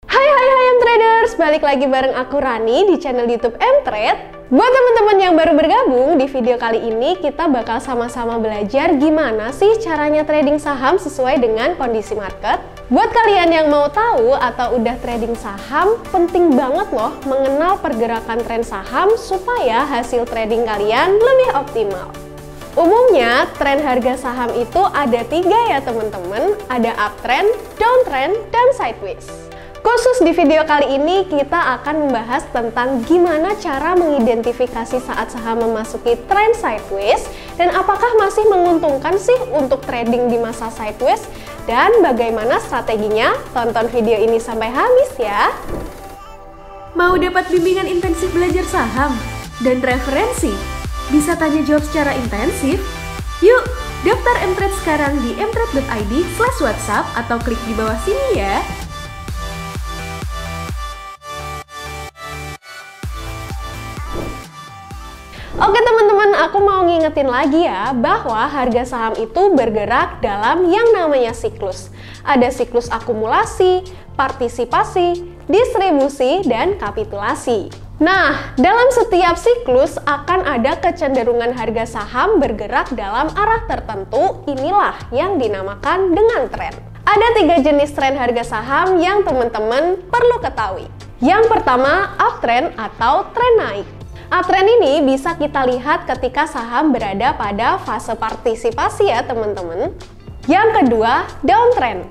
Hai M-Traders, balik lagi bareng aku Rani di channel YouTube M-Trade. Buat teman-teman yang baru bergabung, di video kali ini kita bakal sama-sama belajar gimana sih caranya trading saham sesuai dengan kondisi market. Buat kalian yang mau tahu atau udah trading saham, penting banget loh mengenal pergerakan tren saham supaya hasil trading kalian lebih optimal. Umumnya, tren harga saham itu ada 3 ya teman-teman, ada uptrend, downtrend, dan sideways. Khusus di video kali ini kita akan membahas tentang gimana cara mengidentifikasi saat saham memasuki tren sideways dan apakah masih menguntungkan sih untuk trading di masa sideways dan bagaimana strateginya. Tonton video ini sampai habis ya. Mau dapat bimbingan intensif belajar saham dan referensi? Bisa tanya jawab secara intensif? Yuk, daftar M-Trade sekarang di mtrade.id/whatsapp atau klik di bawah sini ya. Oke teman-teman, aku mau ngingetin lagi ya bahwa harga saham itu bergerak dalam yang namanya siklus. Ada siklus akumulasi, partisipasi, distribusi, dan kapitulasi. Nah, dalam setiap siklus akan ada kecenderungan harga saham bergerak dalam arah tertentu, inilah yang dinamakan dengan tren. Ada 3 jenis tren harga saham yang teman-teman perlu ketahui. Yang pertama, uptrend atau tren naik. Uptrend ini bisa kita lihat ketika saham berada pada fase partisipasi ya teman-teman. Yang kedua, downtrend.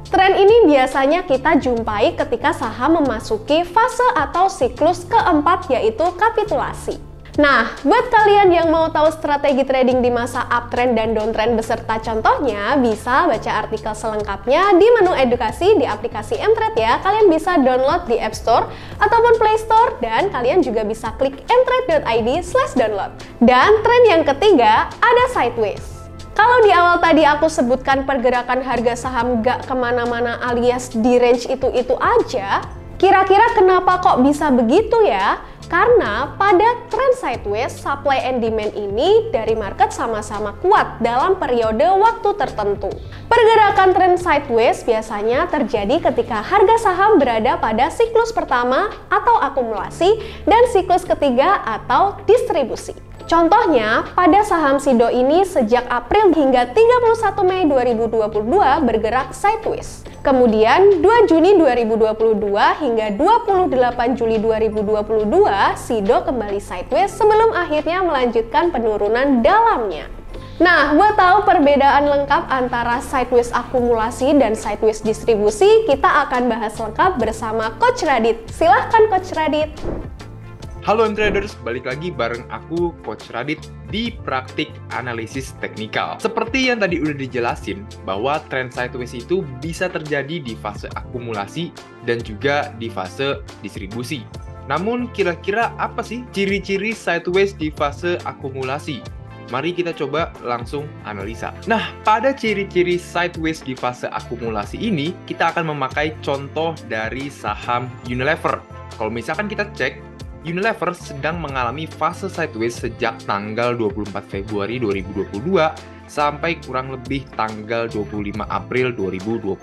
Tren ini biasanya kita jumpai ketika saham memasuki fase atau siklus keempat yaitu kapitulasi. Nah, buat kalian yang mau tahu strategi trading di masa uptrend dan downtrend beserta contohnya, bisa baca artikel selengkapnya di menu edukasi di aplikasi M-Trade ya. Kalian bisa download di App Store ataupun Play Store dan kalian juga bisa klik mtrade.id/download. Dan tren yang ketiga ada sideways. Kalau di awal tadi aku sebutkan pergerakan harga saham gak kemana-mana alias di range itu-itu aja, kira-kira kenapa kok bisa begitu ya? Karena pada tren sideways, supply and demand ini dari market sama-sama kuat dalam periode waktu tertentu. Pergerakan tren sideways biasanya terjadi ketika harga saham berada pada siklus pertama atau akumulasi dan siklus ketiga atau distribusi. Contohnya, pada saham Sido ini sejak April hingga 31 Mei 2022 bergerak sideways. Kemudian 2 Juni 2022 hingga 28 Juli 2022, Sido kembali sideways sebelum akhirnya melanjutkan penurunan dalamnya. Nah, buat tahu perbedaan lengkap antara sideways akumulasi dan sideways distribusi, kita akan bahas lengkap bersama Coach Radit. Silahkan Coach Radit. Halo M-Traders, balik lagi bareng aku Coach Radit di Praktik Analisis Teknikal. Seperti yang tadi udah dijelasin, bahwa tren sideways itu bisa terjadi di fase akumulasi dan juga di fase distribusi. Namun kira-kira apa sih ciri-ciri sideways di fase akumulasi? Mari kita coba langsung analisa. Nah, pada ciri-ciri sideways di fase akumulasi ini, kita akan memakai contoh dari saham Unilever. Kalau misalkan kita cek, Unilever sedang mengalami fase sideways sejak tanggal 24 Februari 2022 sampai kurang lebih tanggal 25 April 2022.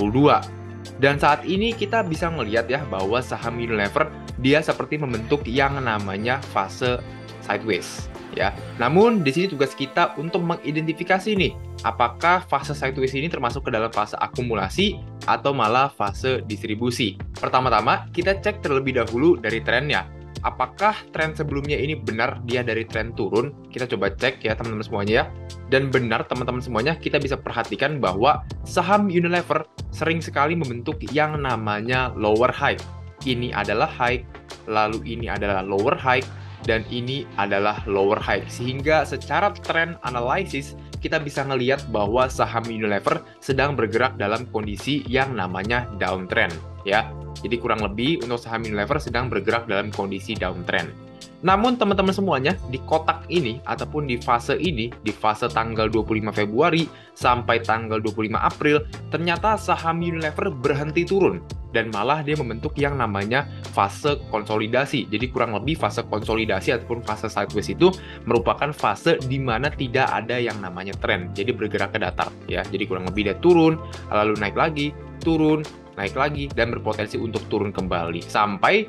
Dan saat ini kita bisa melihat ya bahwa saham Unilever dia seperti membentuk yang namanya fase sideways ya. Namun di sini tugas kita untuk mengidentifikasi nih apakah fase sideways ini termasuk ke dalam fase akumulasi atau malah fase distribusi. Pertama-tama kita cek terlebih dahulu dari trennya. Apakah tren sebelumnya ini benar dia dari tren turun? Kita coba cek ya teman-teman semuanya ya. Dan benar teman-teman semuanya, kita bisa perhatikan bahwa saham Unilever sering sekali membentuk yang namanya lower high. Ini adalah high, lalu ini adalah lower high, dan ini adalah lower high. Sehingga secara trend analysis, kita bisa ngelihat bahwa saham Unilever sedang bergerak dalam kondisi yang namanya downtrend ya. Jadi kurang lebih untuk saham Unilever sedang bergerak dalam kondisi downtrend. Namun teman-teman semuanya, di kotak ini ataupun di fase ini, di fase tanggal 25 Februari sampai tanggal 25 April, ternyata saham Unilever berhenti turun dan malah dia membentuk yang namanya fase konsolidasi. Jadi kurang lebih fase konsolidasi ataupun fase sideways itu merupakan fase di mana tidak ada yang namanya tren. Jadi bergerak ke datar ya. Jadi kurang lebih dia turun, lalu naik lagi, turun, naik lagi, dan berpotensi untuk turun kembali sampai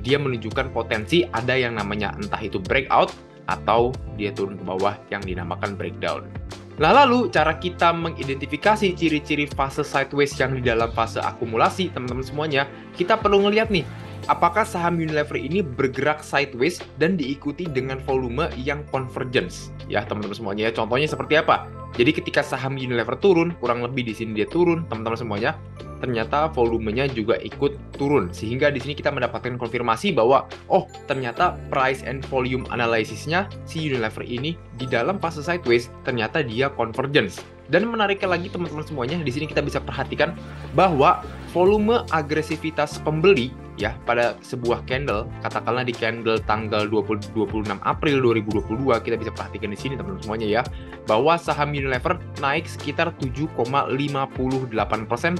dia menunjukkan potensi ada yang namanya entah itu breakout atau dia turun ke bawah yang dinamakan breakdown. Nah, lalu cara kita mengidentifikasi ciri-ciri fase sideways yang di dalam fase akumulasi, teman-teman semuanya, kita perlu ngelihat nih, apakah saham Unilever ini bergerak sideways dan diikuti dengan volume yang convergence. Ya, teman-teman semuanya, contohnya seperti apa? Jadi ketika saham Unilever turun, kurang lebih di sini dia turun, teman-teman semuanya, ternyata volumenya juga ikut turun. Sehingga di sini kita mendapatkan konfirmasi bahwa, oh, ternyata price and volume analysisnya si Unilever ini di dalam fase sideways, ternyata dia convergence. Dan menariknya lagi teman-teman semuanya, di sini kita bisa perhatikan bahwa volume agresivitas pembeli ya pada sebuah candle, katakanlah di candle tanggal 26 April 2022, kita bisa perhatikan di sini teman-teman semuanya ya, bahwa saham Unilever naik sekitar 7,58%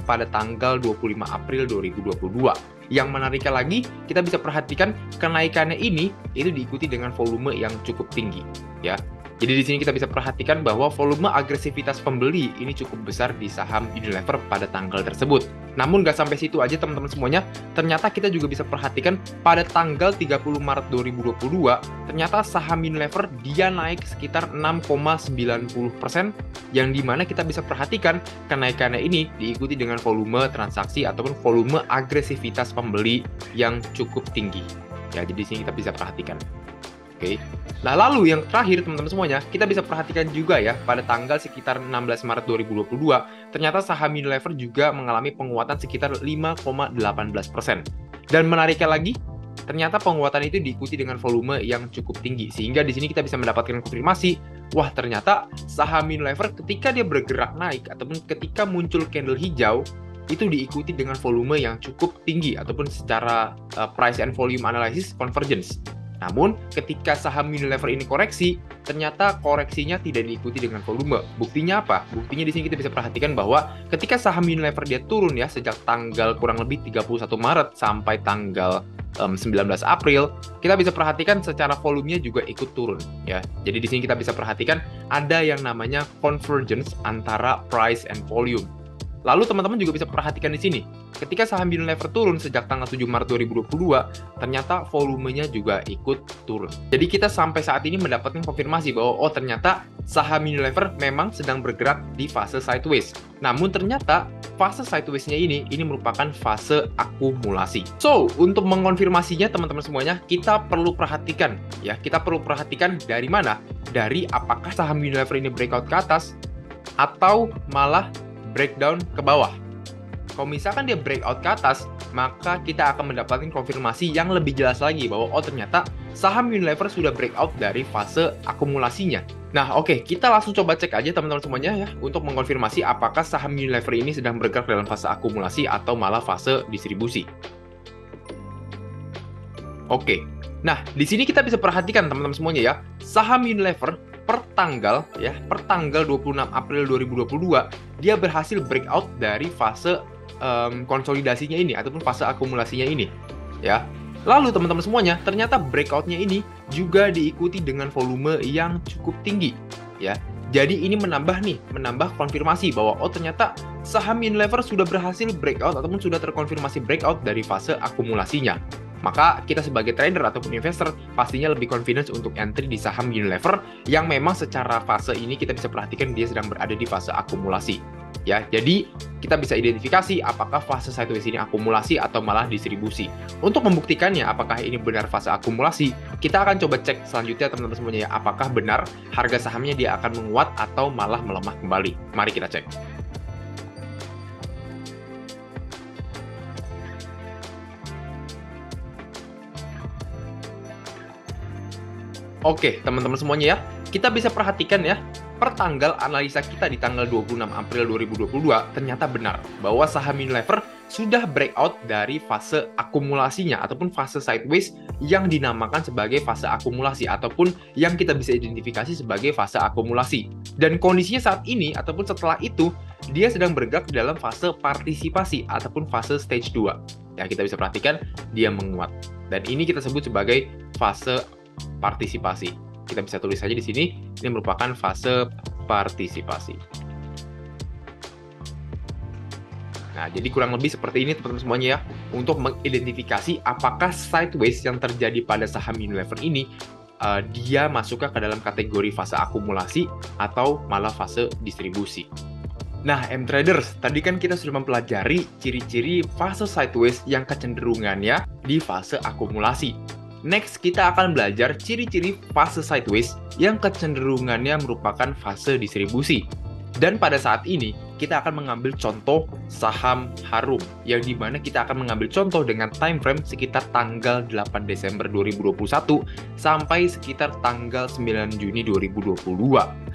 pada tanggal 25 April 2022. Yang menariknya lagi, kita bisa perhatikan kenaikannya ini itu diikuti dengan volume yang cukup tinggi ya. Jadi di sini kita bisa perhatikan bahwa volume agresivitas pembeli ini cukup besar di saham Unilever pada tanggal tersebut. Namun nggak sampai situ aja teman-teman semuanya, ternyata kita juga bisa perhatikan pada tanggal 30 Maret 2022, ternyata saham Unilever dia naik sekitar 6,90%, yang dimana kita bisa perhatikan kenaikannya ini diikuti dengan volume transaksi ataupun volume agresivitas pembeli yang cukup tinggi. Ya, jadi di sini kita bisa perhatikan. Oke. Nah, lalu yang terakhir teman-teman semuanya, kita bisa perhatikan juga ya, pada tanggal sekitar 16 Maret 2022, ternyata saham Unilever juga mengalami penguatan sekitar 5,18%. Dan menariknya lagi, ternyata penguatan itu diikuti dengan volume yang cukup tinggi. Sehingga di sini kita bisa mendapatkan konfirmasi, wah ternyata saham Unilever ketika dia bergerak naik ataupun ketika muncul candle hijau, itu diikuti dengan volume yang cukup tinggi ataupun secara price and volume analysis convergence. Namun, ketika saham Unilever ini koreksi, ternyata koreksinya tidak diikuti dengan volume. Buktinya apa? Buktinya di sini kita bisa perhatikan bahwa ketika saham Unilever dia turun ya sejak tanggal kurang lebih 31 Maret sampai tanggal 19 April, kita bisa perhatikan secara volumenya juga ikut turun ya. Jadi di sini kita bisa perhatikan ada yang namanya convergence antara price and volume. Lalu teman-teman juga bisa perhatikan di sini, ketika saham Unilever turun sejak tanggal 7 Maret 2022, ternyata volumenya juga ikut turun. Jadi kita sampai saat ini mendapatkan konfirmasi bahwa oh ternyata saham Unilever memang sedang bergerak di fase sideways. Namun ternyata fase sideways-nya ini merupakan fase akumulasi. So, untuk mengonfirmasinya teman-teman semuanya, kita perlu perhatikan ya, kita perlu perhatikan dari mana? Dari apakah saham Unilever ini breakout ke atas atau malah breakdown ke bawah. Kalau misalkan dia breakout ke atas, maka kita akan mendapatkan konfirmasi yang lebih jelas lagi bahwa oh ternyata saham Unilever sudah breakout dari fase akumulasinya. Nah, oke, kita langsung coba cek aja teman-teman semuanya ya untuk mengonfirmasi apakah saham Unilever ini sedang bergerak dalam fase akumulasi atau malah fase distribusi. Oke. Nah, di sini kita bisa perhatikan teman-teman semuanya ya, saham Unilever per tanggal 26 April 2022 dia berhasil breakout dari fase konsolidasinya ini ataupun fase akumulasinya ini ya. Lalu teman-teman semuanya, ternyata breakoutnya ini juga diikuti dengan volume yang cukup tinggi ya. Jadi ini menambah konfirmasi bahwa oh ternyata saham Unilever sudah berhasil breakout ataupun sudah terkonfirmasi breakout dari fase akumulasinya. Maka kita sebagai trader ataupun investor pastinya lebih confidence untuk entry di saham Unilever yang memang secara fase ini kita bisa perhatikan dia sedang berada di fase akumulasi. Ya, jadi kita bisa identifikasi apakah fase sideways ini akumulasi atau malah distribusi. Untuk membuktikannya apakah ini benar fase akumulasi, kita akan coba cek selanjutnya teman-teman semuanya ya, apakah benar harga sahamnya dia akan menguat atau malah melemah kembali. Mari kita cek. Oke, teman-teman semuanya ya, kita bisa perhatikan ya, per tanggal analisa kita di tanggal 26 April 2022, ternyata benar bahwa saham Unilever sudah breakout dari fase akumulasinya ataupun fase sideways yang dinamakan sebagai fase akumulasi ataupun yang kita bisa identifikasi sebagai fase akumulasi. Dan kondisinya saat ini ataupun setelah itu, dia sedang bergerak dalam fase partisipasi ataupun fase stage 2. Ya, kita bisa perhatikan dia menguat. Dan ini kita sebut sebagai fase partisipasi. Kita bisa tulis saja di sini, ini merupakan fase partisipasi. Nah, jadi kurang lebih seperti ini teman-teman semuanya ya, untuk mengidentifikasi apakah sideways yang terjadi pada saham Unilever ini dia masuk ke dalam kategori fase akumulasi atau malah fase distribusi. Nah, M-Traders, tadi kan kita sudah mempelajari ciri-ciri fase sideways yang kecenderungannya di fase akumulasi. Next, kita akan belajar ciri-ciri fase sideways yang kecenderungannya merupakan fase distribusi. Dan pada saat ini, kita akan mengambil contoh saham Harum, yang dimana kita akan mengambil contoh dengan time frame sekitar tanggal 8 Desember 2021 sampai sekitar tanggal 9 Juni 2022.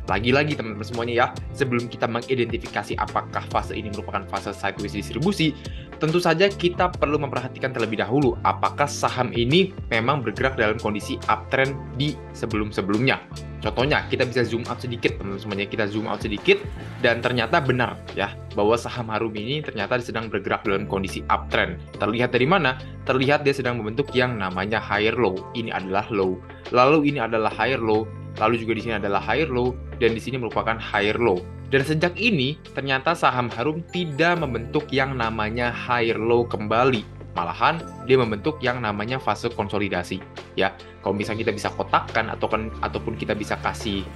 Lagi-lagi teman-teman semuanya ya, sebelum kita mengidentifikasi apakah fase ini merupakan fase sideways distribusi, tentu saja kita perlu memperhatikan terlebih dahulu apakah saham ini memang bergerak dalam kondisi uptrend di sebelum-sebelumnya. Contohnya, kita bisa zoom out sedikit, teman-teman semuanya. Kita zoom out sedikit, dan ternyata benar ya, bahwa saham Harum ini ternyata sedang bergerak dalam kondisi uptrend. Terlihat dari mana? Terlihat dia sedang membentuk yang namanya higher low. Ini adalah low, lalu ini adalah higher low, lalu juga di sini adalah higher low, dan di sini merupakan higher low. Dan sejak ini, ternyata saham Harum tidak membentuk yang namanya higher low kembali. Malahan, dia membentuk yang namanya fase konsolidasi. Ya, kalau misalnya kita bisa kotakkan ataupun kita bisa kasih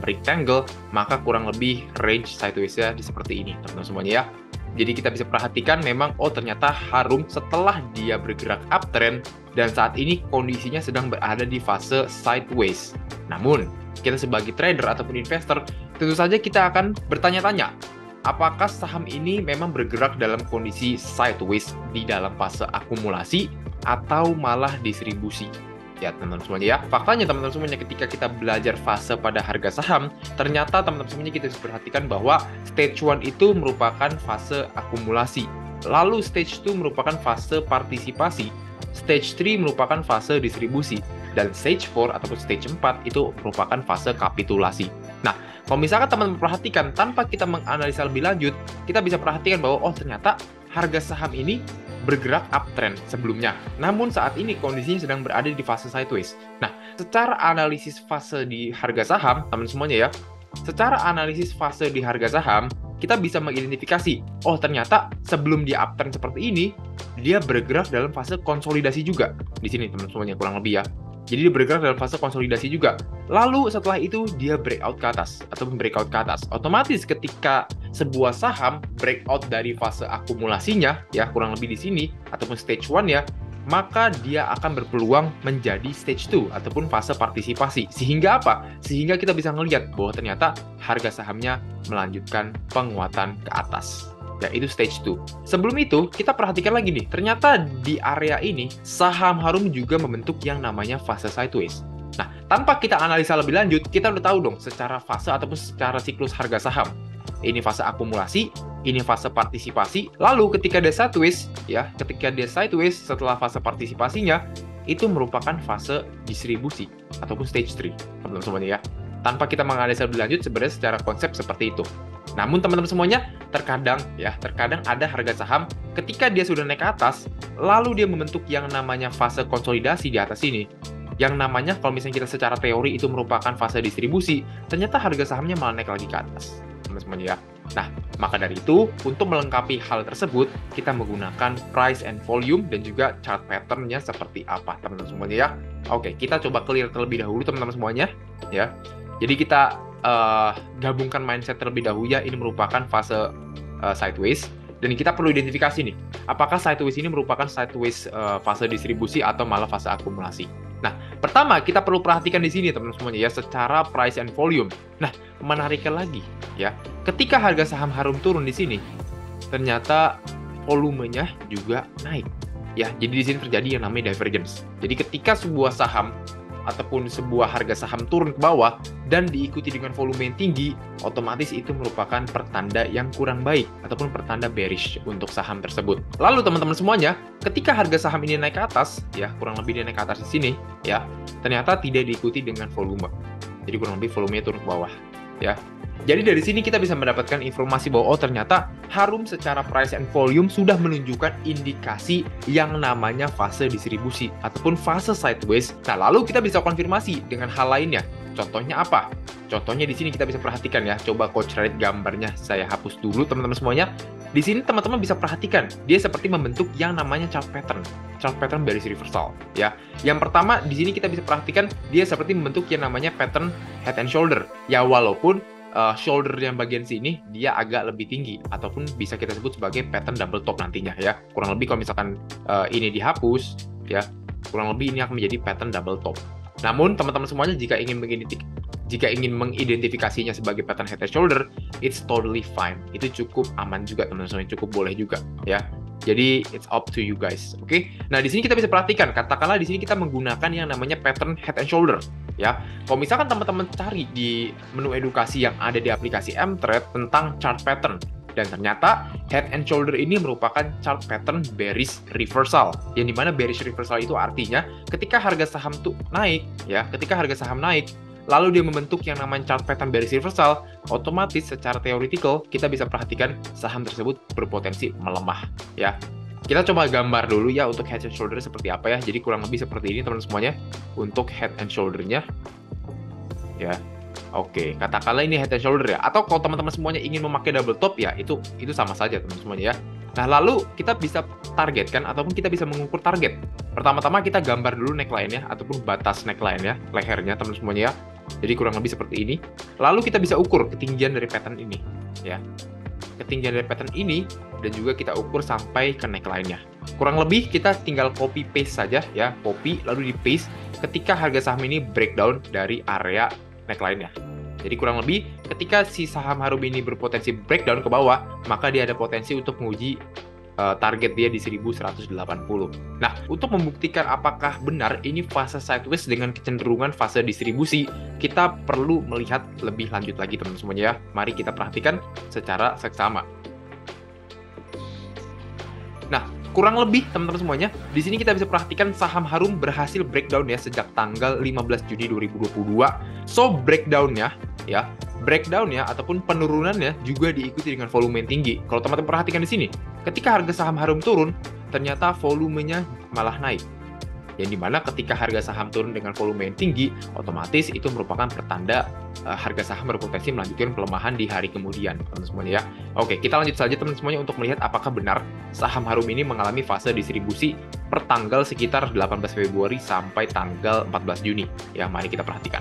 rectangle, maka kurang lebih range sideways-nya seperti ini, teman-teman semuanya ya. Jadi kita bisa perhatikan memang, oh ternyata Harum setelah dia bergerak uptrend, dan saat ini kondisinya sedang berada di fase sideways. Namun, kita sebagai trader ataupun investor, tentu saja kita akan bertanya-tanya, apakah saham ini memang bergerak dalam kondisi sideways di dalam fase akumulasi atau malah distribusi? Ya teman-teman semuanya ya, faktanya teman-teman semuanya ketika kita belajar fase pada harga saham, ternyata teman-teman semuanya kita bisa perhatikan bahwa stage 1 itu merupakan fase akumulasi, lalu stage 2 merupakan fase partisipasi, stage 3 merupakan fase distribusi, dan stage 4 ataupun stage 4 itu merupakan fase kapitulasi. Nah, kalau misalkan teman-teman perhatikan tanpa kita menganalisa lebih lanjut, kita bisa perhatikan bahwa oh ternyata harga saham ini bergerak uptrend sebelumnya. Namun saat ini kondisinya sedang berada di fase sideways. Nah, secara analisis fase di harga saham, teman semuanya ya, secara analisis fase di harga saham, kita bisa mengidentifikasi, oh ternyata sebelum dia uptrend seperti ini, dia bergerak dalam fase konsolidasi juga. Di sini teman semuanya kurang lebih ya. Jadi dia bergerak dalam fase konsolidasi juga. Lalu setelah itu dia breakout ke atas ataupun breakout ke atas. Otomatis ketika sebuah saham breakout dari fase akumulasinya ya kurang lebih di sini ataupun stage 1 ya, maka dia akan berpeluang menjadi stage 2 ataupun fase partisipasi. Sehingga apa? Sehingga kita bisa melihat bahwa ternyata harga sahamnya melanjutkan penguatan ke atas. Ya, itu stage 2. Sebelum itu, kita perhatikan lagi nih, ternyata di area ini, saham Harum juga membentuk yang namanya fase sideways. Nah, tanpa kita analisa lebih lanjut, kita udah tahu dong secara fase ataupun secara siklus harga saham. Ini fase akumulasi, ini fase partisipasi, lalu ketika dia sideways, ya, ketika dia sideways setelah fase partisipasinya, itu merupakan fase distribusi ataupun stage 3, teman-teman semuanya ya. Tanpa kita menganalisa lebih lanjut, sebenarnya secara konsep seperti itu. Namun teman-teman semuanya, terkadang ada harga saham ketika dia sudah naik ke atas, lalu dia membentuk yang namanya fase konsolidasi di atas ini. Yang namanya kalau misalnya kita secara teori itu merupakan fase distribusi, ternyata harga sahamnya malah naik lagi ke atas. Teman-teman semuanya ya. Nah, maka dari itu, untuk melengkapi hal tersebut, kita menggunakan price and volume dan juga chart pattern-nya seperti apa, teman-teman semuanya ya. Oke, kita coba clear terlebih dahulu teman-teman semuanya ya. Jadi kita gabungkan mindset terlebih dahulu ya, ini merupakan fase sideways, dan kita perlu identifikasi nih, apakah sideways ini merupakan sideways fase distribusi atau malah fase akumulasi. Nah, pertama kita perlu perhatikan di sini teman-teman semuanya ya, secara price and volume. Nah, menariknya lagi ya, ketika harga saham Harum turun di sini, ternyata volumenya juga naik. Ya, jadi di sini terjadi yang namanya divergence. Jadi ketika sebuah saham ataupun sebuah harga saham turun ke bawah dan diikuti dengan volume yang tinggi, otomatis itu merupakan pertanda yang kurang baik ataupun pertanda bearish untuk saham tersebut. Lalu teman-teman semuanya, ketika harga saham ini naik ke atas, ya kurang lebih dia naik ke atas di sini, ya ternyata tidak diikuti dengan volume. Jadi kurang lebih volumenya turun ke bawah, ya. Jadi dari sini kita bisa mendapatkan informasi bahwa oh ternyata Harum secara price and volume sudah menunjukkan indikasi yang namanya fase distribusi ataupun fase sideways. Nah, lalu kita bisa konfirmasi dengan hal lainnya. Contohnya apa? Contohnya di sini kita bisa perhatikan ya. Coba Coach Radit gambarnya saya hapus dulu teman-teman semuanya. Di sini teman-teman bisa perhatikan, dia seperti membentuk yang namanya chart pattern bearish reversal, ya. Yang pertama di sini kita bisa perhatikan dia seperti membentuk yang namanya pattern head and shoulder. Ya walaupun shoulder yang bagian sini dia agak lebih tinggi ataupun bisa kita sebut sebagai pattern double top nantinya, ya. Kurang lebih kalau misalkan ini dihapus, ya, kurang lebih ini akan menjadi pattern double top. Namun teman-teman semuanya jika ingin mengidentifikasinya sebagai pattern head and shoulder, it's totally fine. Itu cukup aman juga teman-teman, cukup boleh juga, ya. Jadi it's up to you guys, oke? Nah di sini kita bisa perhatikan, katakanlah di sini kita menggunakan yang namanya pattern head and shoulder, ya. Kalau misalkan teman-teman cari di menu edukasi yang ada di aplikasi Mtrade tentang chart pattern, dan ternyata head and shoulder ini merupakan chart pattern bearish reversal. Yang dimana bearish reversal itu artinya ketika harga saham tuh naik, ya, ketika harga saham naik, lalu dia membentuk yang namanya chart pattern bearish reversal, otomatis secara theoretical kita bisa perhatikan saham tersebut berpotensi melemah, ya. Kita coba gambar dulu ya untuk head and shoulder seperti apa ya. Jadi kurang lebih seperti ini teman-teman semuanya untuk head and shoulder-nya, ya. Oke, katakanlah ini head and shoulder ya. Atau kalau teman-teman semuanya ingin memakai double top ya, itu sama saja teman-teman semuanya ya. Nah, lalu kita bisa targetkan ataupun kita bisa mengukur target. Pertama-tama kita gambar dulu neckline-nya ataupun batas neckline-nya, lehernya teman-teman semuanya ya. Jadi kurang lebih seperti ini. Lalu kita bisa ukur ketinggian dari pattern ini, ya. Ketinggian dari pattern ini dan juga kita ukur sampai ke neckline-nya. Kurang lebih kita tinggal copy paste saja ya, copy lalu di paste ketika harga saham ini breakdown dari area neckline-nya. Jadi kurang lebih ketika si saham Harum ini berpotensi breakdown ke bawah, maka dia ada potensi untuk menguji target dia di 1180. Nah, untuk membuktikan apakah benar ini fase sideways dengan kecenderungan fase distribusi, kita perlu melihat lebih lanjut lagi teman-teman semuanya ya. Mari kita perhatikan secara seksama. Nah, kurang lebih teman-teman semuanya, di sini kita bisa perhatikan saham Harum berhasil breakdown ya sejak tanggal 15 Juni 2022. So, breakdown-nya ataupun penurunannya juga diikuti dengan volume yang tinggi. Kalau teman-teman perhatikan di sini, ketika harga saham Harum turun, ternyata volumenya malah naik. Yang dimana ketika harga saham turun dengan volume yang tinggi, otomatis itu merupakan pertanda harga saham berpotensi melanjutkan pelemahan di hari kemudian, teman-teman semuanya ya. Oke, kita lanjut saja teman-teman semuanya untuk melihat apakah benar saham Harum ini mengalami fase distribusi per tanggal sekitar 18 Februari sampai tanggal 14 Juni. Ya, mari kita perhatikan.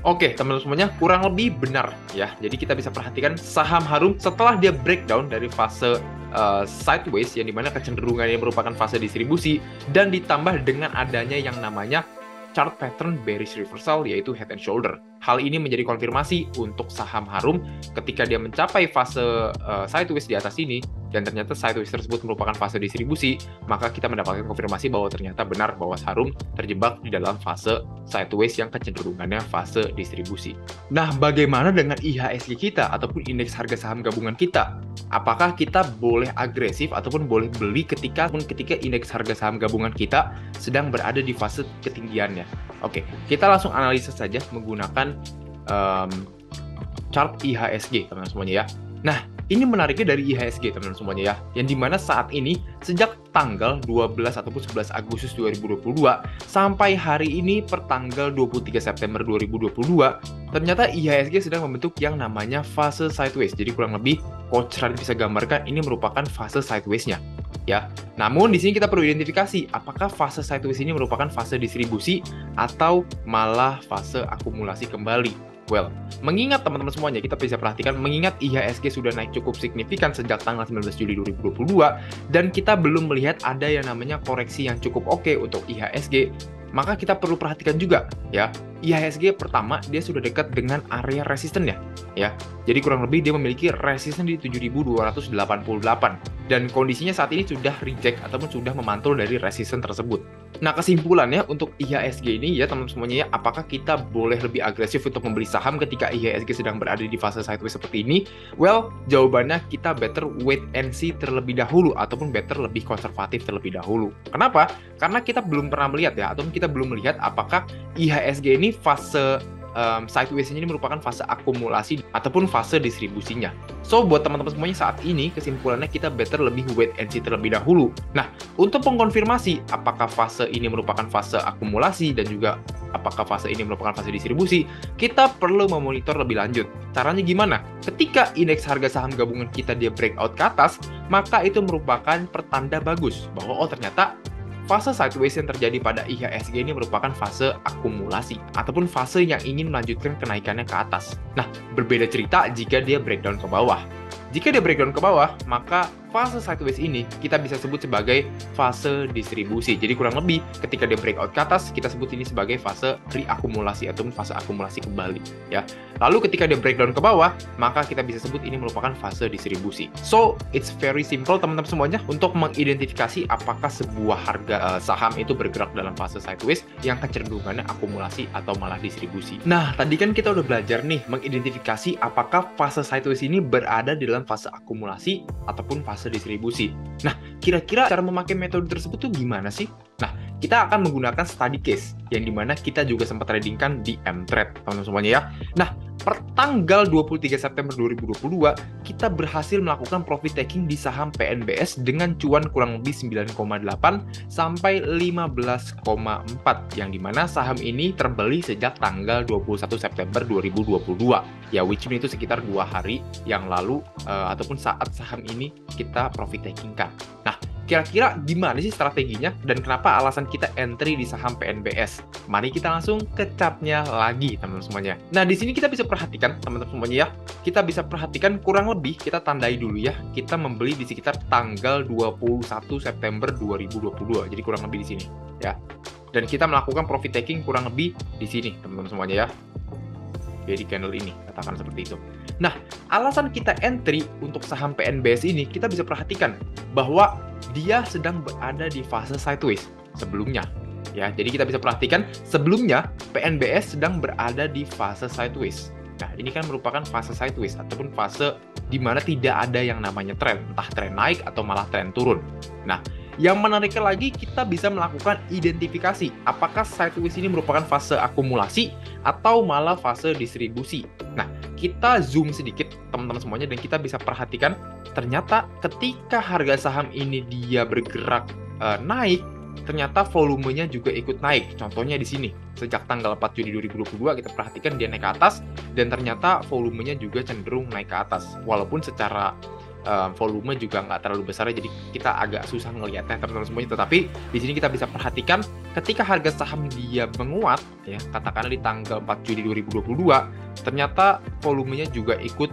Oke, teman-teman semuanya, kurang lebih benar ya. Jadi kita bisa perhatikan saham Harum setelah dia breakdown dari fase sideways, yang dimana kecenderungannya merupakan fase distribusi, dan ditambah dengan adanya yang namanya chart pattern bearish reversal, yaitu head and shoulder. Hal ini menjadi konfirmasi untuk saham Harum ketika dia mencapai fase sideways di atas ini, dan ternyata sideways tersebut merupakan fase distribusi, maka kita mendapatkan konfirmasi bahwa ternyata benar bahwa Harum terjebak di dalam fase sideways yang kecenderungannya fase distribusi. Nah, bagaimana dengan IHSG kita ataupun indeks harga saham gabungan kita? Apakah kita boleh agresif ataupun boleh beli ketika indeks harga saham gabungan kita sedang berada di fase ketinggiannya? Oke, kita langsung analisa saja menggunakan chart IHSG teman-teman semuanya ya. Nah, ini menariknya dari IHSG teman-teman semuanya ya, yang dimana saat ini sejak tanggal 12 ataupun 11 Agustus 2022 sampai hari ini per tanggal 23 September 2022, ternyata IHSG sedang membentuk yang namanya fase sideways. Jadi kurang lebih Coach Radit bisa gambarkan ini merupakan fase sideways-nya ya. Namun di sini kita perlu identifikasi apakah fase sideways ini merupakan fase distribusi atau malah fase akumulasi kembali. Well, mengingat teman-teman semuanya, kita bisa perhatikan, mengingat IHSG sudah naik cukup signifikan sejak tanggal 19 Juli 2022, dan kita belum melihat ada yang namanya koreksi yang cukup oke untuk IHSG, maka kita perlu perhatikan juga, ya, IHSG pertama, dia sudah dekat dengan area resistennya, ya. Jadi kurang lebih dia memiliki resisten di 7.288, dan kondisinya saat ini sudah reject ataupun sudah memantul dari resisten tersebut. Nah, kesimpulannya untuk IHSG ini ya teman-teman semuanya ya, apakah kita boleh lebih agresif untuk membeli saham ketika IHSG sedang berada di fase sideways seperti ini? Well, jawabannya kita better wait and see terlebih dahulu ataupun better lebih konservatif terlebih dahulu. Kenapa? Karena kita belum pernah melihat ya, ataupun kita belum melihat apakah IHSG ini fase sideways ini merupakan fase akumulasi ataupun fase distribusinya. So, buat teman-teman semuanya saat ini, kesimpulannya kita better lebih wait and see terlebih dahulu. Nah, untuk mengkonfirmasi apakah fase ini merupakan fase akumulasi dan juga apakah fase ini merupakan fase distribusi, kita perlu memonitor lebih lanjut. Caranya gimana? Ketika indeks harga saham gabungan kita dia breakout ke atas, maka itu merupakan pertanda bagus bahwa ternyata fase sideways yang terjadi pada IHSG ini merupakan fase akumulasi ataupun fase yang ingin melanjutkan kenaikannya ke atas. Nah, berbeda cerita jika dia breakdown ke bawah. Jika dia breakdown ke bawah, maka fase sideways ini kita bisa sebut sebagai fase distribusi. Jadi kurang lebih ketika dia breakout ke atas, kita sebut ini sebagai fase reakumulasi ataupun fase akumulasi kembali, ya. Lalu ketika dia breakdown ke bawah, maka kita bisa sebut ini merupakan fase distribusi. So, it's very simple teman-teman semuanya untuk mengidentifikasi apakah sebuah harga saham itu bergerak dalam fase sideways yang kecenderungannya akumulasi atau malah distribusi. Nah, tadi kan kita udah belajar nih mengidentifikasi apakah fase sideways ini berada di dalam fase akumulasi ataupun fase distribusi. Nah, kira-kira cara memakai metode tersebut tuh gimana sih? Nah, kita akan menggunakan study case yang dimana kita juga sempat tradingkan di Mtrade, teman-teman semuanya ya. Nah, per tanggal 23 September 2022, kita berhasil melakukan profit taking di saham PNBS dengan cuan kurang lebih 9,8 sampai 15,4, yang dimana saham ini terbeli sejak tanggal 21 September 2022. Ya, which means itu sekitar 2 hari yang lalu, ataupun saat saham ini kita profit taking kan. Nah, kira-kira gimana sih strateginya dan kenapa alasan kita entry di saham PNBS? Mari kita langsung ke chartnya lagi, teman-teman semuanya. Nah, di sini kita bisa perhatikan, teman-teman semuanya ya. Kita bisa perhatikan kurang lebih, kita tandai dulu ya. Kita membeli di sekitar tanggal 21 September 2022. Jadi kurang lebih di sini, ya. Dan kita melakukan profit taking kurang lebih di sini, teman-teman semuanya ya. Jadi candle ini, katakan seperti itu. Nah, alasan kita entry untuk saham PNBS ini, kita bisa perhatikan bahwa dia sedang berada di fase sideways sebelumnya. Ya, jadi kita bisa perhatikan sebelumnya PNBS sedang berada di fase sideways. Nah, ini kan merupakan fase sideways ataupun fase di mana tidak ada yang namanya tren, entah tren naik atau malah tren turun. Nah, yang menariknya lagi, kita bisa melakukan identifikasi apakah sideways ini merupakan fase akumulasi atau malah fase distribusi. Nah, kita zoom sedikit teman-teman semuanya dan kita bisa perhatikan ternyata ketika harga saham ini dia bergerak naik, ternyata volumenya juga ikut naik. Contohnya di sini, sejak tanggal 4 Juni 2022 kita perhatikan dia naik ke atas dan ternyata volumenya juga cenderung naik ke atas. Walaupun secara volume juga nggak terlalu besar, jadi kita agak susah ngelihatnya teman-teman semuanya. Tetapi di sini kita bisa perhatikan ketika harga saham dia menguat, ya katakanlah di tanggal 4 Juni 2022, ternyata volumenya juga ikut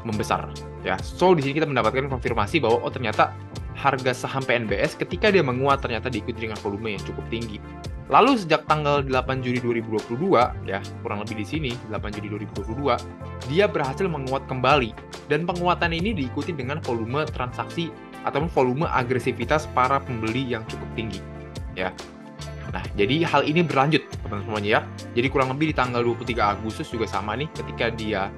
membesar. Ya, so di sini kita mendapatkan konfirmasi bahwa ternyata harga saham PNBS ketika dia menguat ternyata diikuti dengan volume yang cukup tinggi. Lalu sejak tanggal 8 Juni 2022, ya kurang lebih di sini 8 Juni 2022, dia berhasil menguat kembali dan penguatan ini diikuti dengan volume transaksi ataupun volume agresivitas para pembeli yang cukup tinggi. Ya. Nah, jadi hal ini berlanjut teman-teman semuanya ya. Jadi kurang lebih di tanggal 23 Agustus juga sama nih ketika dia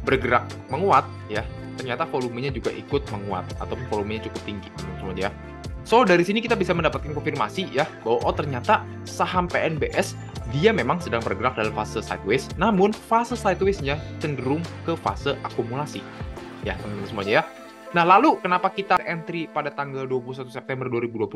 bergerak menguat ya, ternyata volumenya juga ikut menguat ataupun volumenya cukup tinggi teman-teman semuanya ya. So, dari sini kita bisa mendapatkan konfirmasi ya, bahwa ternyata saham PNBS dia memang sedang bergerak dalam fase sideways, namun fase sideways-nya cenderung ke fase akumulasi. Ya, teman-teman semuanya ya. Nah, lalu kenapa kita entry pada tanggal 21 September 2022?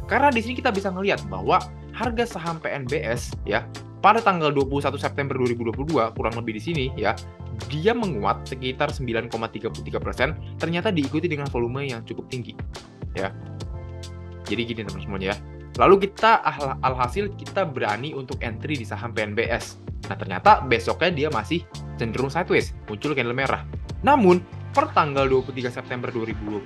Karena di sini kita bisa melihat bahwa harga saham PNBS ya, pada tanggal 21 September 2022, kurang lebih di sini ya, dia menguat sekitar 9,33%, ternyata diikuti dengan volume yang cukup tinggi. Ya. Jadi gini teman-teman semuanya ya. Lalu kita alhasil kita berani untuk entry di saham PNBS. Nah, ternyata besoknya dia masih cenderung sideways, muncul candle merah. Namun, per tanggal 23 September 2022,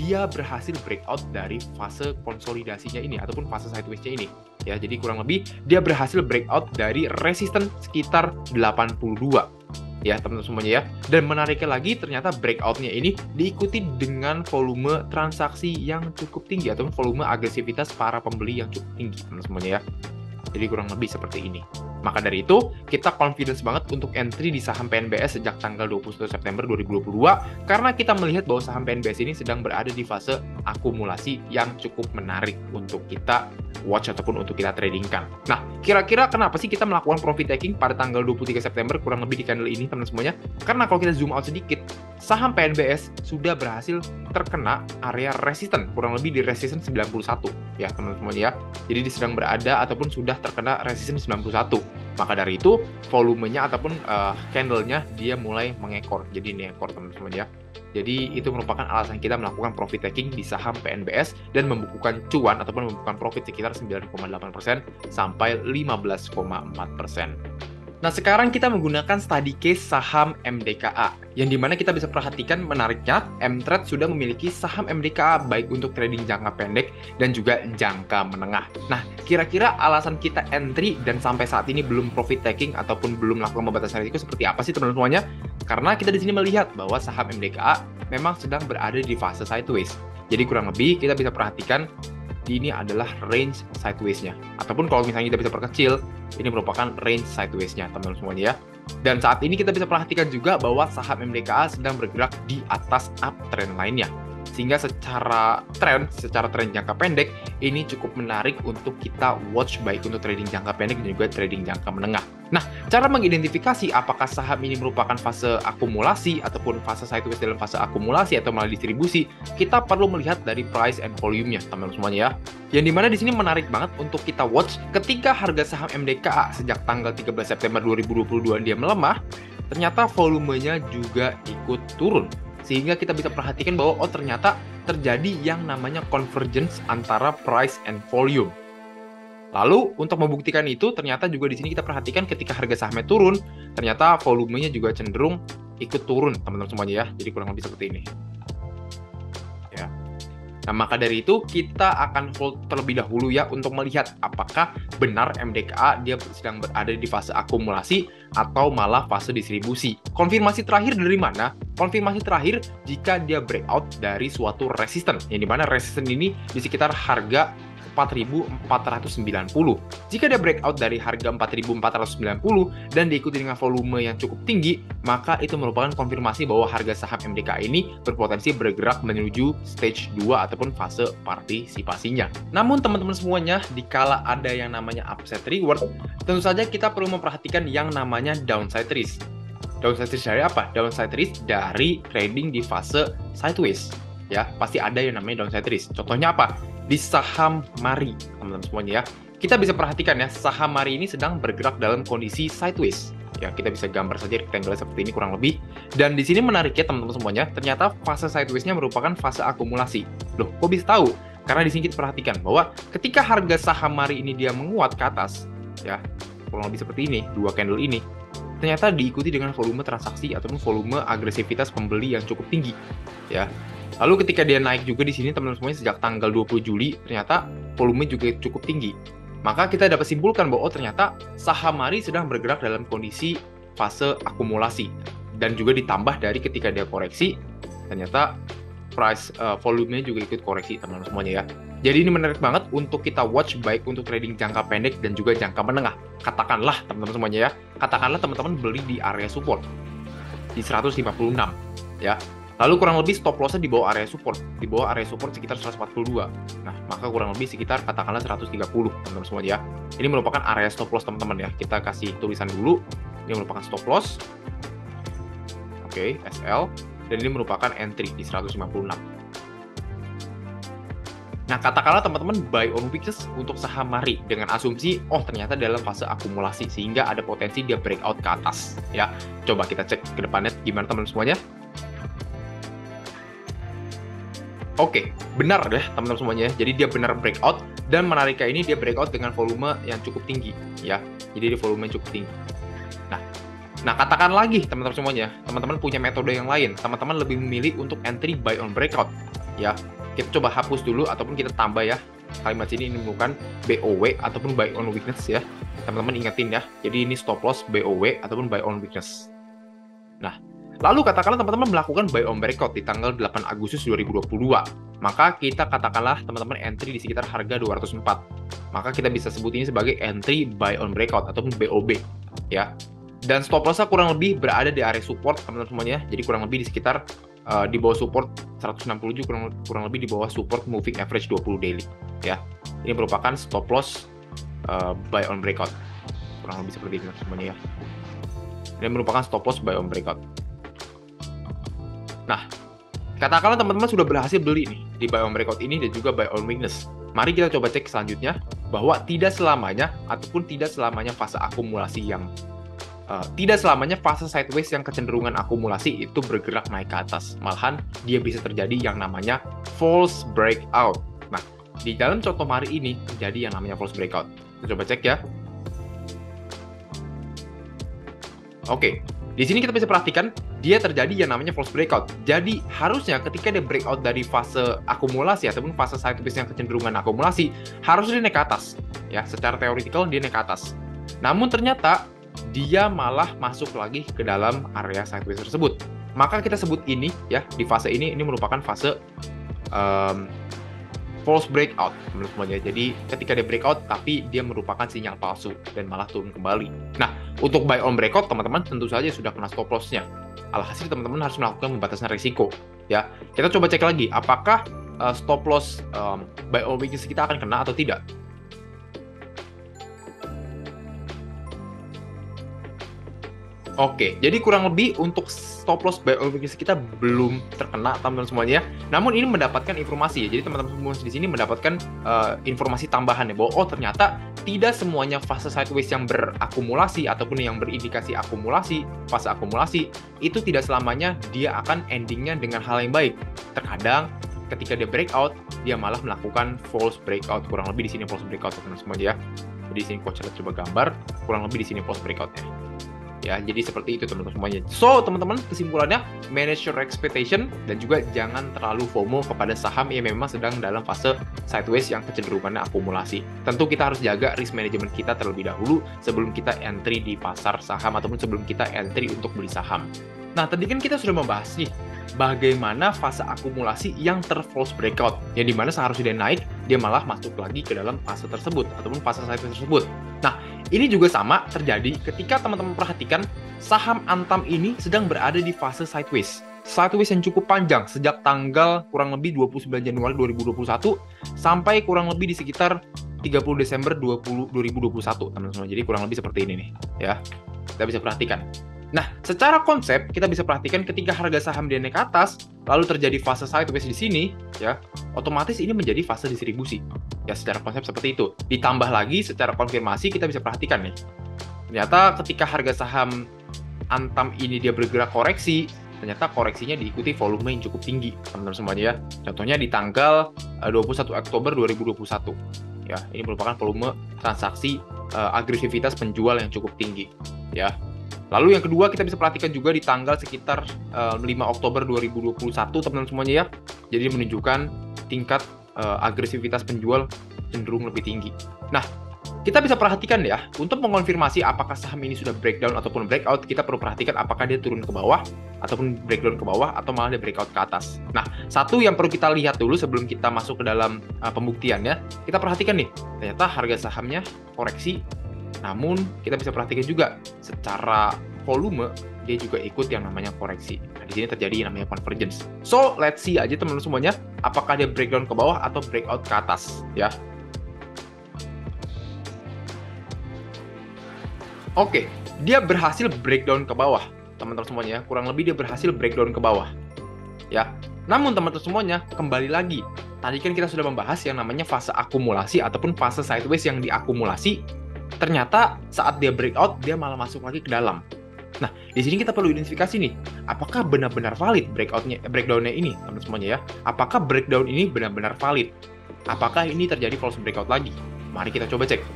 dia berhasil breakout dari fase konsolidasinya ini ataupun fase sideways-nya ini. Ya, jadi kurang lebih dia berhasil breakout dari resisten sekitar 82. Ya teman-teman semuanya ya. Dan menariknya lagi ternyata breakout-nya ini diikuti dengan volume transaksi yang cukup tinggi ataupun volume agresivitas para pembeli yang cukup tinggi teman-teman semuanya ya. Jadi kurang lebih seperti ini. Maka dari itu kita confidence banget untuk entry di saham PNBS sejak tanggal 21 September 2022 karena kita melihat bahwa saham PNBS ini sedang berada di fase akumulasi yang cukup menarik untuk kita watch ataupun untuk kita tradingkan. Nah, kira-kira kenapa sih kita melakukan profit taking pada tanggal 23 September kurang lebih di candle ini teman-teman semuanya? Karena kalau kita zoom out sedikit, saham PNBS sudah berhasil terkena area resisten, kurang lebih di resisten 91 ya teman-teman semuanya ya. Jadi dia sedang berada ataupun sudah terkena resisten 91. Maka dari itu volumenya ataupun candlenya dia mulai mengekor. Jadi ini ekor teman-teman semuanya ya. Jadi itu merupakan alasan kita melakukan profit taking di saham PNBS dan membukukan cuan ataupun membukukan profit sekitar 9,8% sampai 15,4%. Nah, sekarang kita menggunakan study case saham MDKA, yang dimana kita bisa perhatikan menariknya, Mtrade sudah memiliki saham MDKA baik untuk trading jangka pendek dan juga jangka menengah. Nah, kira-kira alasan kita entry dan sampai saat ini belum profit taking ataupun belum melakukan pembatasan risiko seperti apa sih teman-teman semuanya? Karena kita di sini melihat bahwa saham MDKA memang sedang berada di fase sideways. Jadi kurang lebih kita bisa perhatikan ini adalah range sideways-nya. Ataupun kalau misalnya kita bisa perkecil, ini merupakan range sideways-nya, teman-teman semuanya ya. Dan saat ini kita bisa perhatikan juga bahwa saham MDKA sedang bergerak di atas uptrend lainnya. Sehingga secara tren jangka pendek, ini cukup menarik untuk kita watch baik untuk trading jangka pendek dan juga trading jangka menengah. Nah, cara mengidentifikasi apakah saham ini merupakan fase akumulasi ataupun fase sideways dalam fase akumulasi atau malah distribusi, kita perlu melihat dari price and volume-nya, teman-teman semuanya ya. Yang dimana di sini menarik banget untuk kita watch ketika harga saham MDKA sejak tanggal 13 September 2022 dia melemah, ternyata volumenya juga ikut turun. Sehingga kita bisa perhatikan bahwa ternyata terjadi yang namanya convergence antara price and volume. Lalu untuk membuktikan itu ternyata juga di sini kita perhatikan ketika harga sahamnya turun, ternyata volumenya juga cenderung ikut turun teman-teman semuanya ya. Jadi kurang lebih seperti ini. Ya. Nah, maka dari itu kita akan hold terlebih dahulu ya untuk melihat apakah benar MDKA dia sedang berada di fase akumulasi atau malah fase distribusi. Konfirmasi terakhir dari mana? Konfirmasi terakhir jika dia breakout dari suatu resisten, yang dimana resisten ini di sekitar harga 4.490. Jika dia breakout dari harga 4.490 dan diikuti dengan volume yang cukup tinggi, maka itu merupakan konfirmasi bahwa harga saham MDKA ini berpotensi bergerak menuju stage 2 ataupun fase partisipasinya. Namun teman-teman semuanya, dikala ada yang namanya upside reward, tentu saja kita perlu memperhatikan yang namanya downside risk. Downside risk dari apa? Downside risk dari trading di fase sideways. Ya, pasti ada yang namanya downside risk. Contohnya apa? Di saham Mari, teman-teman semuanya ya. Kita bisa perhatikan ya, saham Mari ini sedang bergerak dalam kondisi sideways. Ya, kita bisa gambar saja rectangle seperti ini kurang lebih. Dan di sini menarik ya teman-teman semuanya, ternyata fase sideways-nya merupakan fase akumulasi. Loh, kok bisa tahu? Karena di sini kita perhatikan bahwa ketika harga saham Mari ini dia menguat ke atas, ya, kurang lebih seperti ini, dua candle ini, ternyata diikuti dengan volume transaksi ataupun volume agresivitas pembeli yang cukup tinggi, ya. Lalu ketika dia naik juga di sini teman-teman semuanya sejak tanggal 20 Juli, ternyata volume juga cukup tinggi. Maka kita dapat simpulkan bahwa ternyata saham Mari sedang bergerak dalam kondisi fase akumulasi. Dan juga ditambah dari ketika dia koreksi, ternyata price volumenya juga ikut koreksi teman-teman semuanya ya. Jadi ini menarik banget untuk kita watch baik untuk trading jangka pendek dan juga jangka menengah. Katakanlah teman-teman semuanya ya, katakanlah teman-teman beli di area support di 156 ya. Lalu kurang lebih stop loss-nya di bawah area support sekitar 142. Nah, maka kurang lebih sekitar katakanlah 130, teman-teman semuanya ya. Ini merupakan area stop loss teman-teman ya. Kita kasih tulisan dulu. Ini merupakan stop loss. Oke, SL. Dan ini merupakan entry di 156. Nah, katakanlah teman-teman buy on weakness untuk saham Mari dengan asumsi, ternyata dalam fase akumulasi sehingga ada potensi dia breakout ke atas ya. Coba kita cek ke depannya gimana teman-teman semuanya. Oke, benar deh teman-teman semuanya. Jadi dia benar breakout dan menariknya ini dia breakout dengan volume yang cukup tinggi ya. Jadi dia volume cukup tinggi. Nah, katakan lagi teman-teman semuanya, teman-teman punya metode yang lain. Teman-teman lebih memilih untuk entry buy on breakout ya. Kita coba hapus dulu ataupun kita tambah ya. Kalimat sini ini bukan BOW ataupun buy on weakness ya. Teman-teman ingetin ya. Jadi ini stop loss BOW ataupun buy on weakness. Nah, lalu katakanlah teman-teman melakukan buy on breakout di tanggal 8 Agustus 2022. Maka kita katakanlah teman-teman entry di sekitar harga 204. Maka kita bisa sebut ini sebagai entry buy on breakout ataupun BOB ya. Dan stop loss-nya kurang lebih berada di area support teman-teman semuanya. Jadi kurang lebih di sekitar di bawah support 160 juga, kurang lebih di bawah support moving average 20 daily ya. Ini merupakan stop loss buy on breakout, kurang lebih seperti itu semuanya ya. Ini merupakan stop loss buy on breakout. Nah, katakanlah teman-teman sudah berhasil beli nih di buy on breakout ini dan juga buy on weakness. Mari kita coba cek selanjutnya bahwa tidak selamanya fase akumulasi yang tidak selamanya fase sideways yang kecenderungan akumulasi itu bergerak naik ke atas. Malahan dia bisa terjadi yang namanya false breakout. Nah, di dalam contoh hari ini terjadi yang namanya false breakout. Kita coba cek ya. Oke, di sini kita bisa perhatikan dia terjadi yang namanya false breakout. Jadi harusnya ketika dia breakout dari fase akumulasi ataupun fase sideways yang kecenderungan akumulasi, harusnya dia naik ke atas. Ya, secara teoretikal dia naik ke atas. Namun ternyata dia malah masuk lagi ke dalam area sideways tersebut. Maka kita sebut ini ya, di fase ini merupakan fase false breakout menurut semuanya. Jadi ketika dia breakout tapi dia merupakan sinyal palsu dan malah turun kembali. Nah, untuk buy on breakout teman-teman tentu saja sudah kena stop loss-nya. Alhasil teman-teman harus melakukan pembatasan risiko ya. Kita coba cek lagi apakah stop loss buy on weakness kita akan kena atau tidak. Oke, jadi kurang lebih untuk stop loss buy on weakness kita belum terkena teman-teman semuanya. Namun ini mendapatkan informasi ya. Jadi teman-teman semua di sini mendapatkan informasi tambahan ya bahwa oh ternyata tidak semuanya fase sideways yang berakumulasi ataupun yang berindikasi akumulasi, fase akumulasi itu tidak selamanya dia akan endingnya dengan hal yang baik. Terkadang ketika dia breakout, dia malah melakukan false breakout. Kurang lebih di sini false breakout teman-teman semuanya ya. Jadi di sini coach coba gambar, kurang lebih di sini false breakout-nya. Ya, jadi seperti itu teman-teman semuanya. So, teman-teman, kesimpulannya manage your expectation dan juga jangan terlalu FOMO kepada saham yang memang sedang dalam fase sideways yang kecenderungannya akumulasi. Tentu kita harus jaga risk management kita terlebih dahulu sebelum kita entry di pasar saham ataupun sebelum kita entry untuk beli saham. Nah, tadi kan kita sudah membahas nih bagaimana fase akumulasi yang false breakout, yang dimana seharusnya dia naik, dia malah masuk lagi ke dalam fase tersebut ataupun fase sideways tersebut. Nah, ini juga sama terjadi ketika teman-teman perhatikan saham Antam ini sedang berada di fase sideways. Sideways yang cukup panjang sejak tanggal kurang lebih 29 Januari 2021 sampai kurang lebih di sekitar 30 Desember 2021 teman-teman. Jadi kurang lebih seperti ini nih ya. Kita bisa perhatikan. Nah, secara konsep kita bisa perhatikan ketika harga saham dia naik ke atas, lalu terjadi fase sideways di sini, ya, otomatis ini menjadi fase distribusi. Ya, secara konsep seperti itu. Ditambah lagi secara konfirmasi kita bisa perhatikan nih. Ternyata ketika harga saham Antam ini dia bergerak koreksi, ternyata koreksinya diikuti volume yang cukup tinggi, teman-teman semuanya ya. Contohnya di tanggal 21 Oktober 2021. Ya, ini merupakan volume transaksi agresivitas penjual yang cukup tinggi, ya. Lalu yang kedua kita bisa perhatikan juga di tanggal sekitar 5 Oktober 2021 teman-teman semuanya ya. Jadi menunjukkan tingkat agresivitas penjual cenderung lebih tinggi. Nah, kita bisa perhatikan ya, untuk mengonfirmasi apakah saham ini sudah breakdown ataupun breakout, kita perlu perhatikan apakah dia turun ke bawah ataupun breakdown ke bawah atau malah dia breakout ke atas. Nah, satu yang perlu kita lihat dulu sebelum kita masuk ke dalam pembuktiannya, kita perhatikan nih, ternyata harga sahamnya koreksi. Namun, kita bisa perhatikan juga secara volume, dia juga ikut yang namanya koreksi. Nah, di sini terjadi yang namanya convergence. So, let's see aja teman-teman semuanya, apakah dia breakdown ke bawah atau breakout ke atas, ya. Oke, dia berhasil breakdown ke bawah, teman-teman semuanya. Kurang lebih dia berhasil breakdown ke bawah, ya. Namun, teman-teman semuanya, kembali lagi. Tadi kan kita sudah membahas yang namanya fase akumulasi ataupun fase sideways yang diakumulasi. Ternyata saat dia breakout, dia malah masuk lagi ke dalam. Nah, di sini kita perlu identifikasi nih, apakah benar-benar valid breakdown-nya ini, teman-teman semuanya ya? Apakah breakdown ini benar-benar valid? Apakah ini terjadi false breakout lagi? Mari kita coba cek.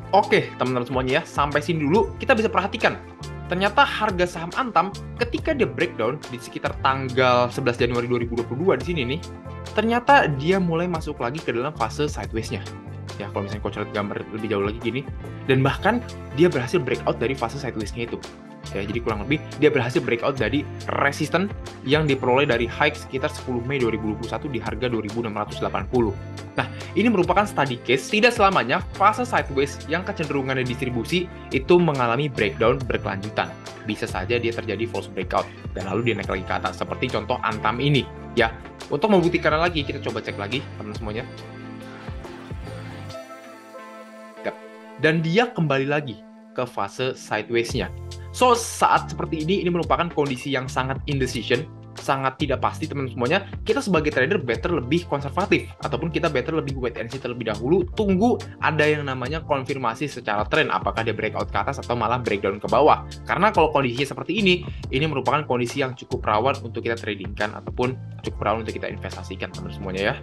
Oke, teman-teman semuanya ya, sampai sini dulu kita bisa perhatikan. Ternyata harga saham Antam ketika dia breakdown di sekitar tanggal 11 Januari 2022 di sini nih, ternyata dia mulai masuk lagi ke dalam fase sideways-nya. Ya, kalau misalnya coach lihat gambar lebih jauh lagi gini, dan bahkan dia berhasil breakout dari fase sideways-nya itu. Ya, jadi kurang lebih dia berhasil breakout dari resisten yang diperoleh dari high sekitar 10 Mei 2021 di harga 2.680. Nah, ini merupakan study case tidak selamanya fase sideways yang kecenderungannya distribusi itu mengalami breakdown berkelanjutan. Bisa saja dia terjadi false breakout dan lalu dia naik lagi ke atas seperti contoh Antam ini ya. Untuk membuktikan lagi kita coba cek lagi teman-teman semuanya. Dan dia kembali lagi ke fase sideways-nya. So, saat seperti ini merupakan kondisi yang sangat indecision, sangat tidak pasti teman-teman semuanya. Kita sebagai trader better lebih konservatif, ataupun kita better lebih wait and see terlebih dahulu, tunggu ada yang namanya konfirmasi secara tren, apakah dia breakout ke atas atau malah breakdown ke bawah. Karena kalau kondisinya seperti ini merupakan kondisi yang cukup rawan untuk kita tradingkan, ataupun cukup rawan untuk kita investasikan teman-teman semuanya ya.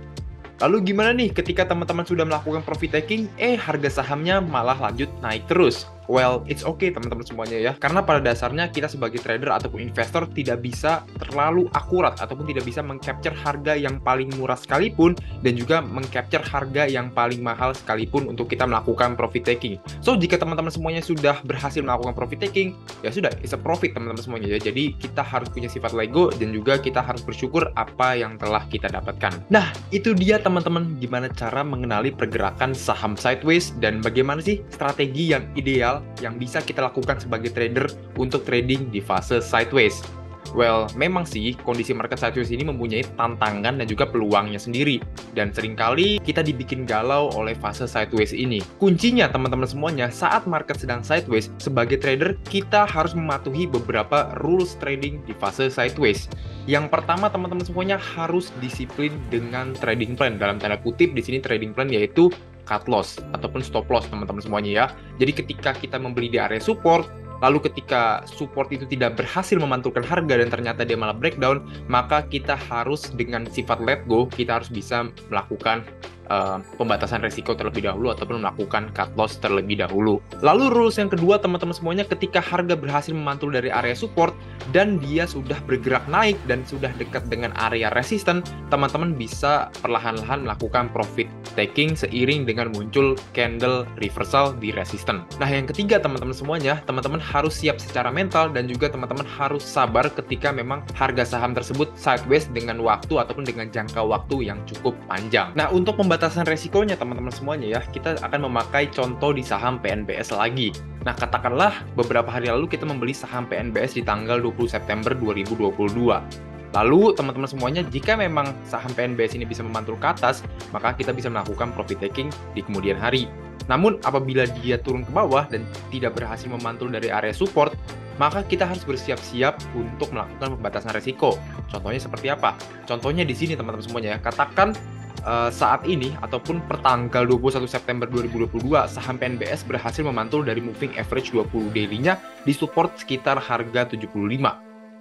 Lalu gimana nih ketika teman-teman sudah melakukan profit taking, harga sahamnya malah lanjut naik terus? Well, it's okay teman-teman semuanya ya. Karena pada dasarnya kita sebagai trader ataupun investor tidak bisa terlalu akurat ataupun tidak bisa mengcapture harga yang paling murah sekalipun dan juga mengcapture harga yang paling mahal sekalipun untuk kita melakukan profit taking. So, jika teman-teman semuanya sudah berhasil melakukan profit taking, ya sudah, it's a profit teman-teman semuanya ya. Jadi kita harus punya sifat lego dan juga kita harus bersyukur apa yang telah kita dapatkan. Nah, itu dia teman-teman gimana cara mengenali pergerakan saham sideways dan bagaimana sih strategi yang ideal yang bisa kita lakukan sebagai trader untuk trading di fase sideways. Well, memang sih kondisi market sideways ini mempunyai tantangan dan juga peluangnya sendiri. Dan seringkali kita dibikin galau oleh fase sideways ini. Kuncinya teman-teman semuanya, saat market sedang sideways, sebagai trader kita harus mematuhi beberapa rules trading di fase sideways. Yang pertama teman-teman semuanya harus disiplin dengan trading plan. Dalam tanda kutip di sini trading plan yaitu cut loss ataupun stop loss teman-teman semuanya ya. Jadi ketika kita membeli di area support, lalu ketika support itu tidak berhasil memantulkan harga dan ternyata dia malah breakdown, maka kita harus dengan sifat let go, kita harus bisa melakukan pembatasan risiko terlebih dahulu ataupun melakukan cut loss terlebih dahulu. Lalu rules yang kedua teman-teman semuanya, ketika harga berhasil memantul dari area support dan dia sudah bergerak naik dan sudah dekat dengan area resisten, teman-teman bisa perlahan-lahan melakukan profit taking seiring dengan muncul candle reversal di resisten. Nah, yang ketiga teman-teman semuanya, teman-teman harus siap secara mental dan juga teman-teman harus sabar ketika memang harga saham tersebut sideways dengan waktu ataupun dengan jangka waktu yang cukup panjang. Nah, untuk pembatasan resikonya teman-teman semuanya ya, kita akan memakai contoh di saham PNBS lagi. Nah, katakanlah beberapa hari lalu kita membeli saham PNBS di tanggal 20 September 2022. Lalu teman-teman semuanya, jika memang saham PNBS ini bisa memantul ke atas, maka kita bisa melakukan profit taking di kemudian hari. Namun apabila dia turun ke bawah dan tidak berhasil memantul dari area support, maka kita harus bersiap-siap untuk melakukan pembatasan resiko. Contohnya seperti apa? Contohnya di sini teman-teman semuanya ya. Katakan saat ini ataupun pertanggal 21 September 2022 saham PNBS berhasil memantul dari moving average 20 daily-nya di support sekitar harga 75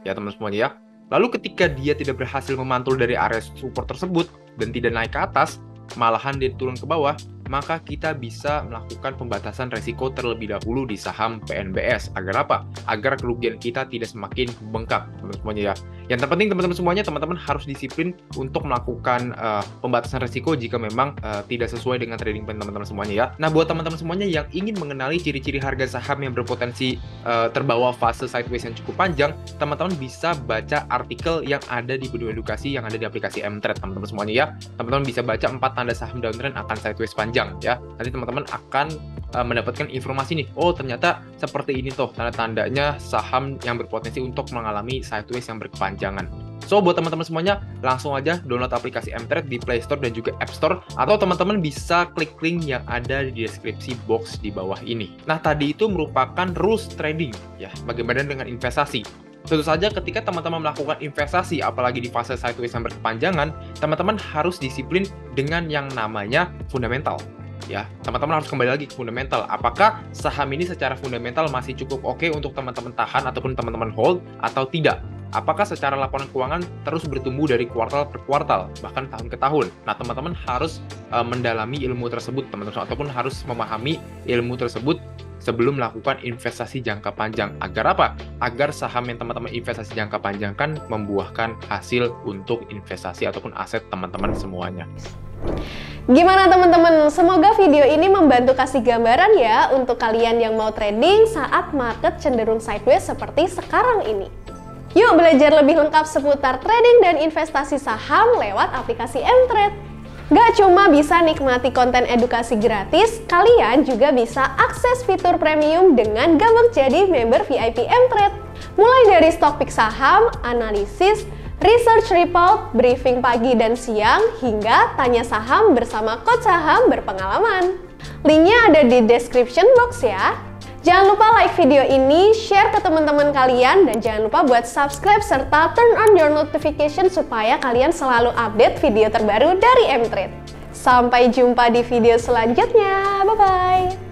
ya teman-teman semuanya ya. Lalu ketika dia tidak berhasil memantul dari area support tersebut dan tidak naik ke atas, malahan dia turun ke bawah, maka kita bisa melakukan pembatasan resiko terlebih dahulu di saham PNBS. Agar apa? Agar kerugian kita tidak semakin membengkak, teman-teman semuanya ya. Yang terpenting teman-teman semuanya, teman-teman harus disiplin untuk melakukan pembatasan resiko jika memang tidak sesuai dengan trading plan teman-teman semuanya ya. Nah, buat teman-teman semuanya yang ingin mengenali ciri-ciri harga saham yang berpotensi terbawa fase sideways yang cukup panjang, teman-teman bisa baca artikel yang ada di video edukasi yang ada di aplikasi Mtrade teman-teman semuanya ya. Teman-teman bisa baca 4 tanda saham downtrend akan sideways panjang ya. Nanti teman-teman akan mendapatkan informasi nih, oh ternyata seperti ini tuh tanda-tandanya saham yang berpotensi untuk mengalami sideways yang berkepanjangan. So, buat teman-teman semuanya, langsung aja download aplikasi Mtrade di Play Store dan juga App Store, atau teman-teman bisa klik link yang ada di deskripsi box di bawah ini. Nah, tadi itu merupakan rules trading ya, bagaimana dengan investasi. Tentu saja ketika teman-teman melakukan investasi, apalagi di fase sideways yang berkepanjangan, teman-teman harus disiplin dengan yang namanya fundamental. Ya, teman-teman harus kembali lagi ke fundamental. Apakah saham ini secara fundamental masih cukup oke untuk teman-teman tahan ataupun teman-teman hold atau tidak? Apakah secara laporan keuangan terus bertumbuh dari kuartal per kuartal, bahkan tahun ke tahun? Nah, teman-teman harus mendalami ilmu tersebut, teman-teman, ataupun harus memahami ilmu tersebut sebelum melakukan investasi jangka panjang. Agar apa? Agar saham yang teman-teman investasi jangka panjang kan membuahkan hasil untuk investasi ataupun aset teman-teman semuanya. Gimana teman-teman? Semoga video ini membantu kasih gambaran ya untuk kalian yang mau trading saat market cenderung sideways seperti sekarang ini. Yuk belajar lebih lengkap seputar trading dan investasi saham lewat aplikasi Mtrade. Gak cuma bisa nikmati konten edukasi gratis, kalian juga bisa akses fitur premium dengan gabung jadi member VIP Mtrade. Mulai dari stock pick saham, analisis, research report, briefing pagi dan siang, hingga tanya saham bersama coach saham berpengalaman. Linknya ada di description box ya. Jangan lupa like video ini, share ke teman-teman kalian, dan jangan lupa buat subscribe serta turn on your notification supaya kalian selalu update video terbaru dari Mtrade. Sampai jumpa di video selanjutnya. Bye-bye!